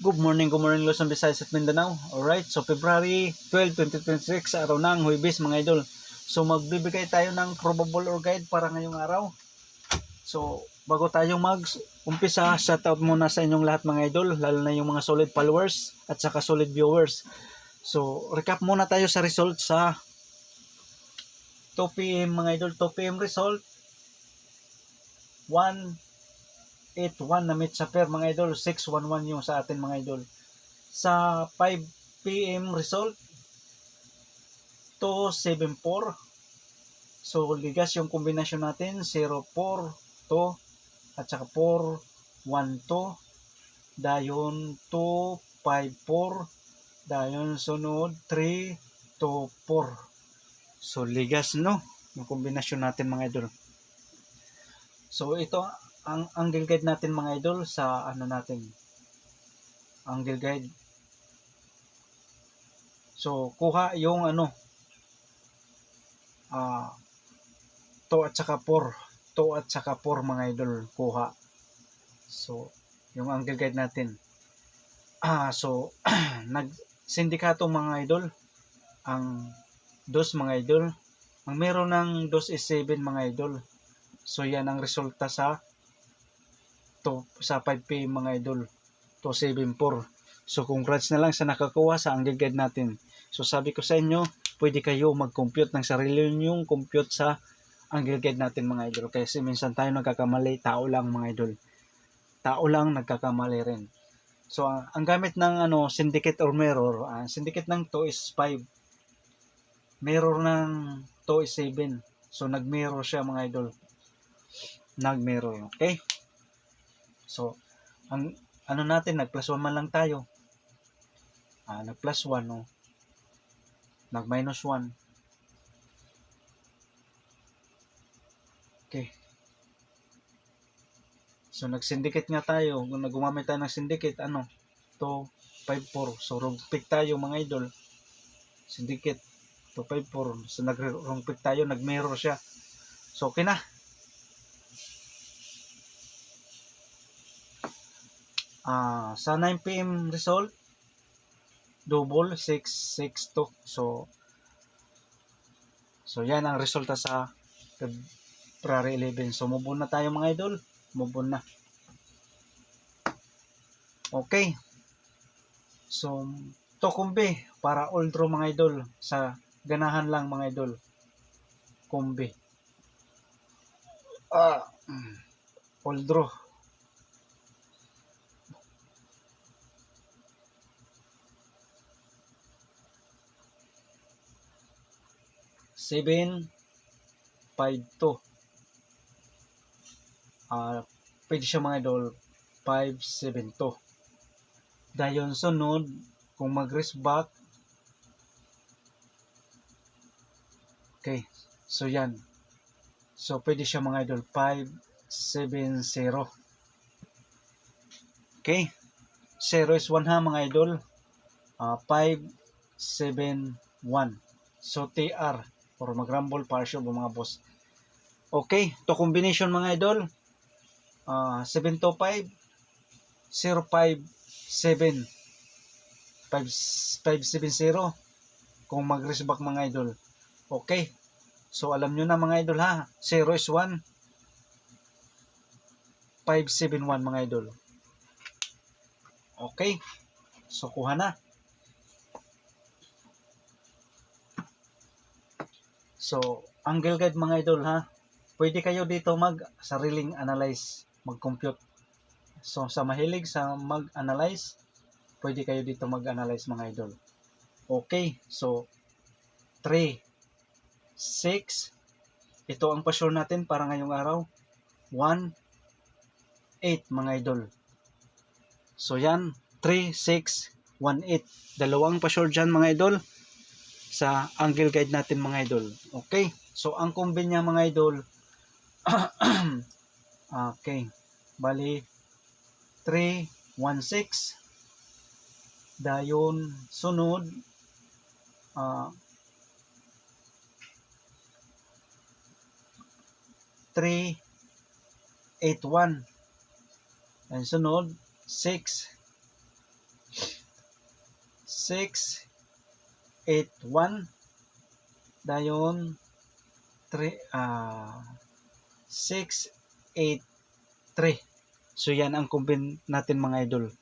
Good morning Luzon, Visayas at Mindanao. Alright, so February 12, 2026, araw ng Huwebes mga idol. So magbibigay tayo ng probable or guide para ngayong araw. So bago tayo mag-umpisa, shoutout muna sa inyong lahat mga idol, lalo na yung mga solid followers at saka solid viewers. So recap muna tayo sa result sa 2 PM mga idol. 2 PM result, 181 na meet sa pair mga idol, 611 yung sa atin mga idol. Sa 5 PM result, 274. So ligas yung kombinasyon natin, 04, 2 at saka 4, 1, 2. Dayon 2, 5, 4. Dayon sunod 3, 2, 4. So ligas no yung kombinasyon natin mga idol. So ito ang angle guide natin mga idol sa ano natin. Angle guide. So kuha yung 2 at saka 4. 2 at saka 4 mga idol kuha. So yung angle guide natin. So nagsindikato mga idol ang dos mga idol. Ang meron ng dos is 7 mga idol. So yan ang resulta sa 5 PM mga idol. 274. So congrats na lang sa nakakuha sa angle guide natin. So sabi ko sa inyo, pwede kayo mag-compute ng sarili ninyong compute sa angle guide natin mga idol. Kasi minsan tayo nagkakamali, tao lang mga idol. Tao lang nagkakamali rin. So ang gamit ng syndicate or mirror, syndicate ng 2 is 5. Mirror ng 2 is 7. So nag-mirror siya mga idol. Nag-mirror, okay? So ang natin, nag-plus 1 man lang tayo. Nag-plus 1, no? Nag-minus 1. Okay. So nag-syndicate nga tayo. Kung gumamit tayo ng syndicate, 2, 5, 4. So wrong pick tayo mga idol. Syndicate 2, 5, 4. So nag-wrong pick tayo, nag-mirror siya. So okay na. Sa 9 PM result, double 662. So yan ang resulta sa February 11. So move on na tayo mga idol. Move on na. Okay. So to kumbi para all draw mga idol. Sa ganahan lang mga idol. Kumbi. All draw. Seven, 5, 2. Pwede siya mga idol 5, 7, 2. Dayon sunod, kung mag-risk back, okay, so yan. So pwede siya mga idol 5, 7, 0. Okay, 0 is 1 ha mga idol. 5, 7, 1. So TR or mag-rumble partial mga boss. Okay, to combination mga idol, 7 to 5, 0, 5, 7, 570 kung mag-risk back mga idol. Okay, so alam nyo na mga idol ha, 0 is 1, 571 mga idol. Okay, so kuha na. So angle guide mga idol ha, pwede kayo dito mag-sariling analyze, mag-compute. So sa mahilig sa mag-analyze, pwede kayo dito mag-analyze mga idol. Okay, so 3, 6, ito ang pa-sure natin para ngayong araw. 1, 8 mga idol. So yan, 3, 6, 1, 8. Dalawang pa-sure dyan mga idol sa angle guide natin mga idol. Okay, so ang combi niya mga idol, okay, bali 3, 1, 6. Dayon sunod, 3, 8, 1. And sunod 6, 681 dayon 683. So yan ang combine natin mga idol.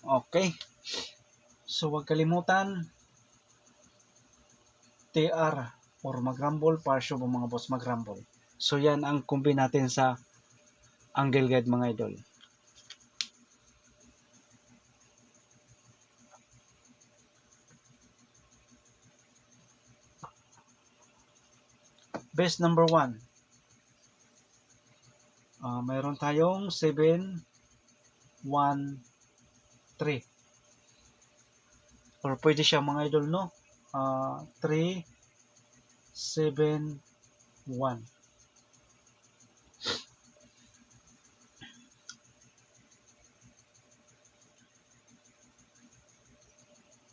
Okay. So huwag kalimutan TR or mag-rumble, partial o mga boss mag-rumble. So yan ang combine natin sa angle guide mga idol. Best number 1. Mayroon tayong 7, 1, 3. Or pwede siya mga idol, no? 3, 7, 1.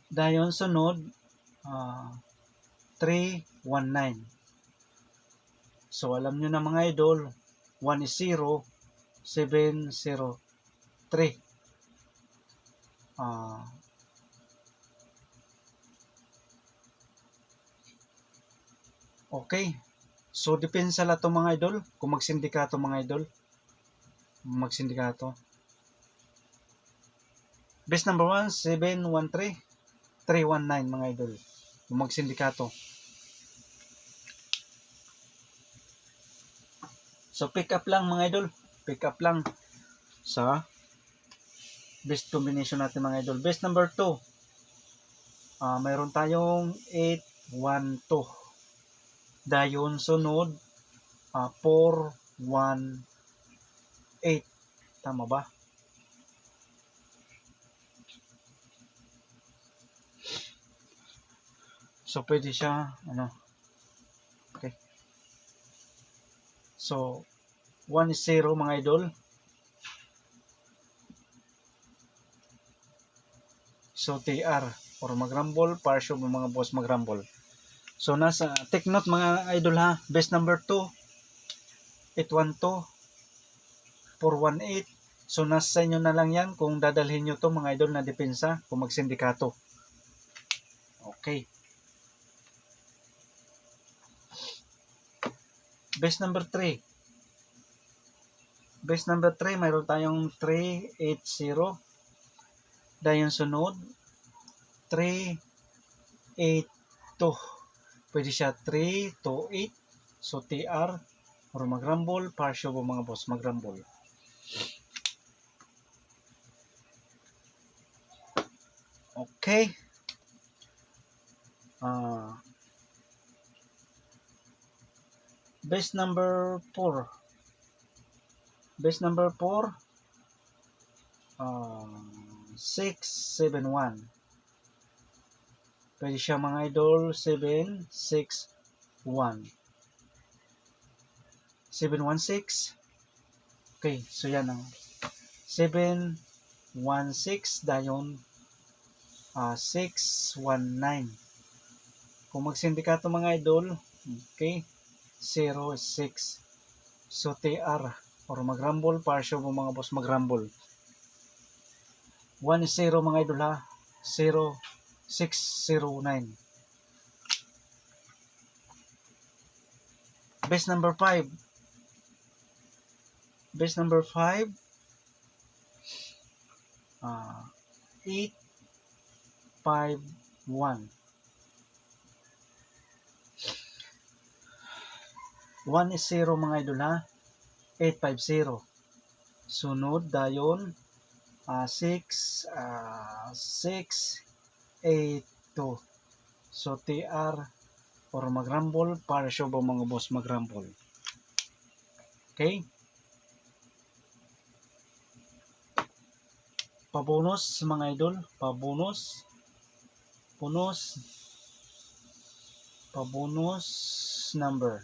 Dayon sunod, 3, 1, 9. So alam nyo na mga idol, 1 is 0, 7, 0, 3. Okay. So depensa la to mga idol kung magsindikato mga idol. Magsindikato. Best number 1, 7, 1, 3, 3, 1, 9 mga idol. Kung magsindikato. So pick up lang mga idol. Pick up lang sa best combination natin mga idol. Best number 2. Mayroon tayong 8, 1, 2. Dayon sunod 4, 1, 8. Tama ba? So pwede siya okay. So 1 is 0 mga idol. So TR or mag-rumble, partial mga boss mag-rumble. So nasa take note mga idol ha. Best number 2, 812, 418. So nasa inyo na lang yan kung dadalhin nyo to mga idol na depensa kung magsindikato. Okay. Best number 3. Best number 3, mayroon tayong 380. Dayon sunod 382. Pwede siya 328. So TR or mag-rumble, partial o mga boss mag-rumble. Okay. Best number 4. Best number 4, 671. Pwede siya mga idol 761. 716. Okay, so yan ang 716 dayon 619. Kung magsindikato mga idol, okay, 06. So TR or mag-rumble, partial mo mga boss mag-rumble. 1 is 0 mga idol ha. 0, 609. Best number 5. Best number 5, 851. 1 is 0 mga idol ha. 850. Sunod dayon 6, 682. So TR or mag-rumble, para show ba mga boss mag-rumble. Okay? Pabonus mga idol, pabonus. Pabonus number.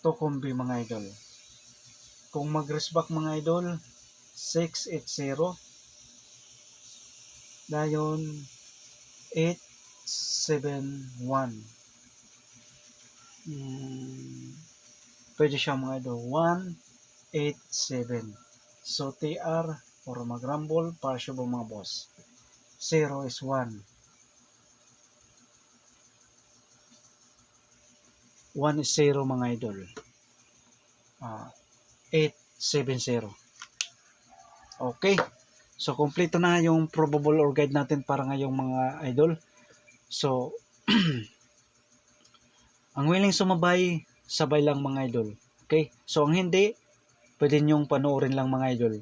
To kombi mga idol. Kung mag-resback mga idol, 680. Dayon 871. Pwede siya mga idol. 187. So, TR or mag-rumble para siya ba mga boss. 0 is 1. 1 is 0 mga idol. 870. Okay. So, kompleto na yung probable or guide natin para ngayong mga idol. So, ang willing sumabay, sabay lang mga idol. Okay? So, ang hindi, pwede nyong panoorin lang mga idol.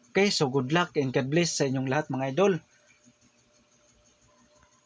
Okay? So, good luck and God bless sa inyong lahat mga idol.